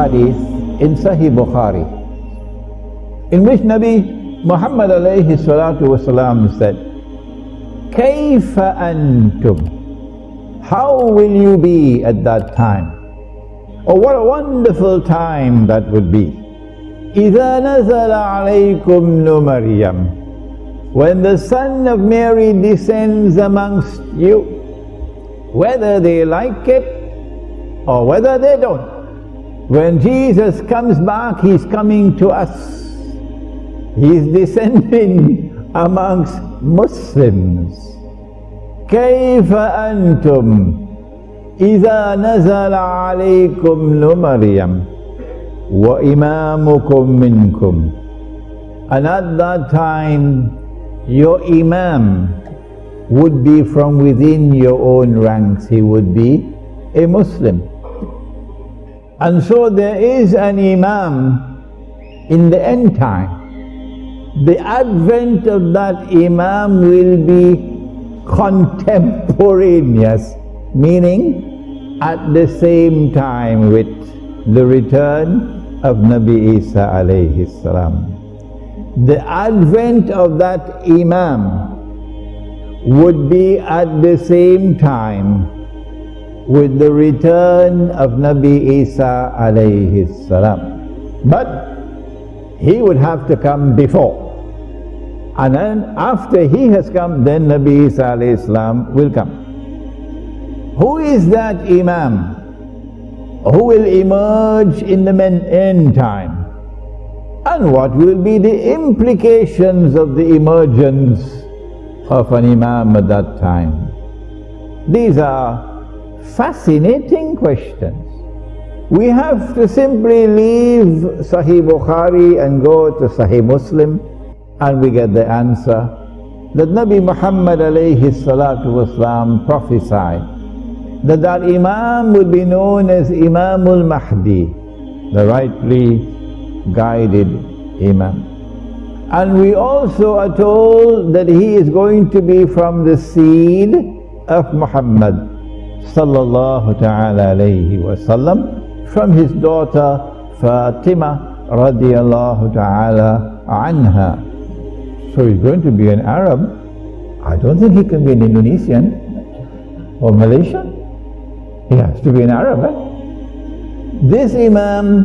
Hadith in Sahih Bukhari, in which Nabi Muhammad alayhi salatu wasalam said, Kayfa antum? How will you be at that time? Oh, what a wonderful time that would be. إِذَا نَزَلَ عَلَيْكُمْ Maryam, when the son of Mary descends amongst you, whether they like it or whether they don't. When Jesus comes back, He's coming to us. He's descending amongst Muslims. كيف أنتم إذا نزل عليكم مريم وإمامكم منكم? And at that time, your Imam would be from within your own ranks. He would be a Muslim. And so there is an Imam in the end time. The advent of that Imam will be contemporaneous, meaning at the same time with the return of Nabi Isa alayhi salam. The advent of that Imam would be at the same time with the return of Nabi Isa alayhi salam. But he would have to come before. And then after he has come, then Nabi Isa alayhi salam will come. Who is that Imam who will emerge in the end time? And what will be the implications of the emergence of an Imam at that time? These are fascinating questions. We have to simply leave Sahih Bukhari and go to Sahih Muslim, and we get the answer that Nabi Muhammad alayhi salatu wasalam prophesied that that Imam would be known as Imamul Mahdi, the rightly guided Imam. And we also are told that he is going to be from the seed of Muhammad sallallahu ta'ala alayhi wasallam, from his daughter Fatima radiyallahu ta'ala anha. So he's going to be an Arab. I don't think he can be an Indonesian or Malaysian. He has to be an Arab. This Imam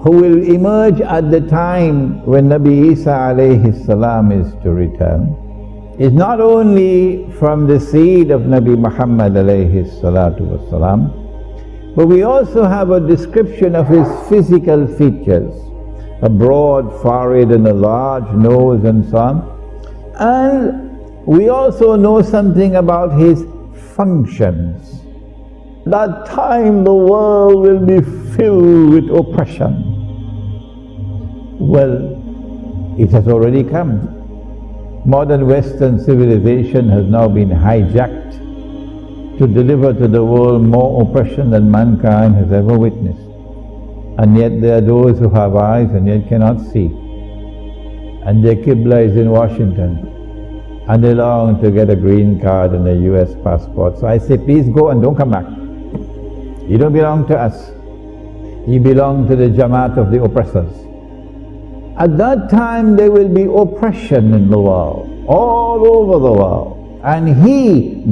who will emerge at the time when Nabi Isa alayhi salam is to return is not only from the seed of Nabi Muhammad alayhi salatu wasalam, but we also have a description of his physical features, a broad forehead and a large nose and so on. And we also know something about his functions. That time the world will be filled with oppression. Well, it has already come. Modern Western civilization has now been hijacked to deliver to the world more oppression than mankind has ever witnessed. And yet there are those who have eyes and yet cannot see. And their Qibla is in Washington. And they long to get a green card and a US passport. So I say, please go and don't come back. You don't belong to us. You belong to the Jamaat of the oppressors. At that time there will be oppression in the world, all over the world. And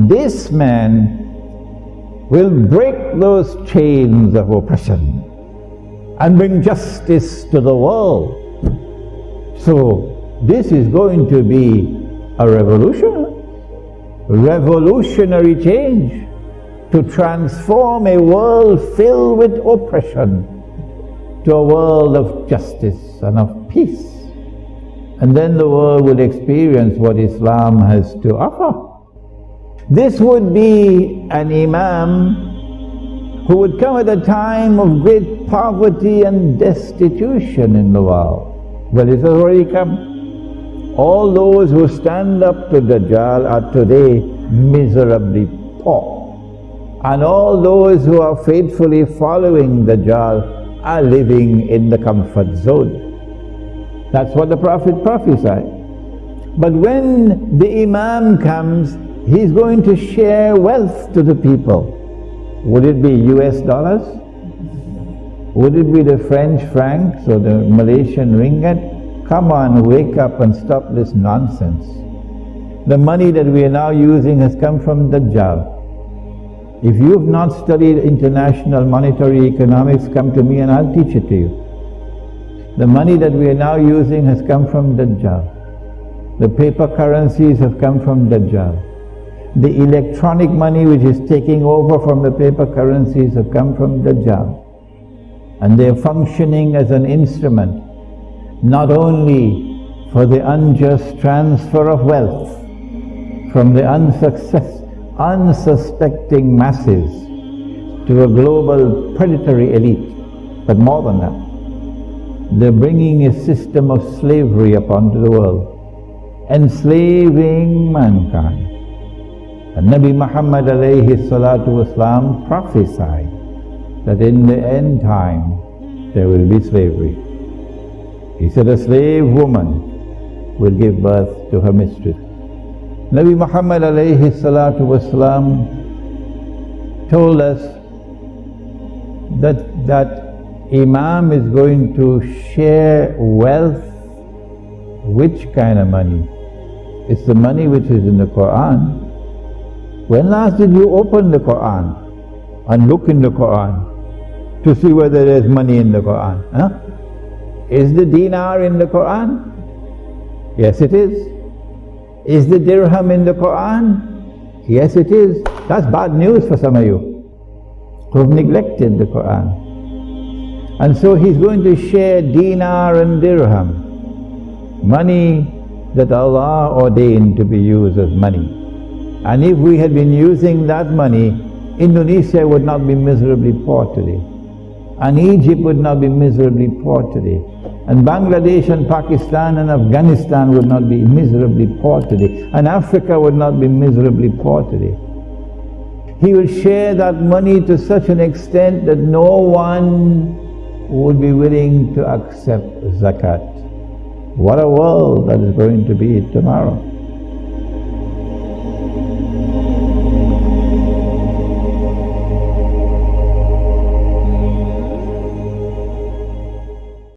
this man, will break those chains of oppression and bring justice to the world. So this is going to be a revolutionary change to transform a world filled with oppression to a world of justice and of peace. And then the world will experience what Islam has to offer. This would be an Imam who would come at a time of great poverty and destitution in the world. Well, it has already come. All those who stand up to Dajjal are today miserably poor. And all those who are faithfully following Dajjal are living in the comfort zone. That's what the Prophet prophesied. But when the Imam comes, he's going to share wealth to the people. Would it be US dollars? Would it be the French francs or the Malaysian ringgit? Come on, wake up and stop this nonsense. The money that we are now using has come from Dajjal. If you have not studied international monetary economics, come to me and I'll teach it to you. The money that we are now using has come from Dajjal. The paper currencies have come from Dajjal. The electronic money which is taking over from the paper currencies have come from Dajjal. And they are functioning as an instrument, not only for the unjust transfer of wealth from the unsuspecting masses to a global predatory elite, but more than that, they're bringing a system of slavery upon the world, enslaving mankind. And Nabi Muhammad alayhi salatu wasalam prophesied that in the end time there will be slavery. He said a slave woman will give birth to her mistress. Nabi Muhammad alayhi salatu wasalam told us that Imam is going to share wealth. Which kind of money? It's the money which is in the Quran. When last did you open the Quran and look in the Quran to see whether there is money in the Quran? Huh? Is the dinar in the Quran? Yes, it is. Is the dirham in the Quran? Yes, it is. That's bad news for some of you who have neglected the Quran. And so he's going to share dinar and dirham, money that Allah ordained to be used as money. And if we had been using that money, Indonesia would not be miserably poor today. And Egypt would not be miserably poor today. And Bangladesh and Pakistan and Afghanistan would not be miserably poor today. And Africa would not be miserably poor today. He will share that money to such an extent that no one would be willing to accept zakat. What a world that is going to be tomorrow.